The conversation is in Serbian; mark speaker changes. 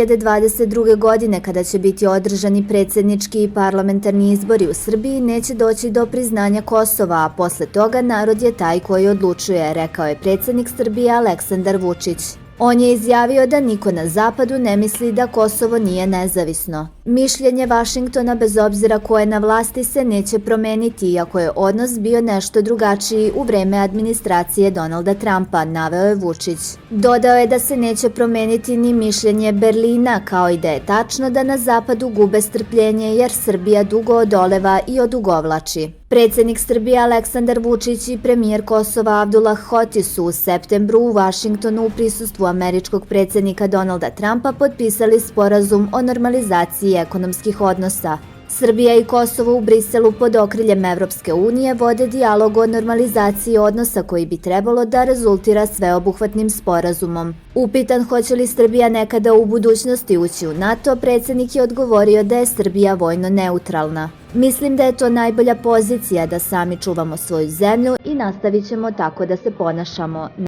Speaker 1: 2022. godine, kada će biti održani predsjednički i parlamentarni izbori u Srbiji, neće doći do priznanja Kosova, a posle toga narod je taj koji odlučuje, rekao je predsjednik Srbije Aleksandar Vučić. On je izjavio da niko na zapadu ne misli da Kosovo nije nezavisno. Mišljenje Vašingtona, bez obzira ko je na vlasti, se neće promeniti, iako je odnos bio nešto drugačiji u vreme administracije Donalda Trumpa, naveo je Vučić. Dodao je da se neće promeniti ni mišljenje Berlina, kao i da je tačno da na zapadu gube strpljenje jer Srbija dugo odoleva i odugovlači. Predsjednik Srbije Aleksandar Vučić i premijer Kosova Abdullah Hoti su u septembru u Vašingtonu u prisustvu američkog predsjednika Donalda Trumpa potpisali sporazum o normalizaciji ekonomskih odnosa. Srbija i Kosovo u Briselu pod okriljem Evropske unije vode dijalog o normalizaciji odnosa koji bi trebalo da rezultira sveobuhvatnim sporazumom. Upitan hoće li Srbija nekada u budućnosti ući u NATO, predsjednik je odgovorio da je Srbija vojno neutralna. Mislim da je to najbolja pozicija da sami čuvamo svoju zemlju i nastavit ćemo tako da se ponašamo.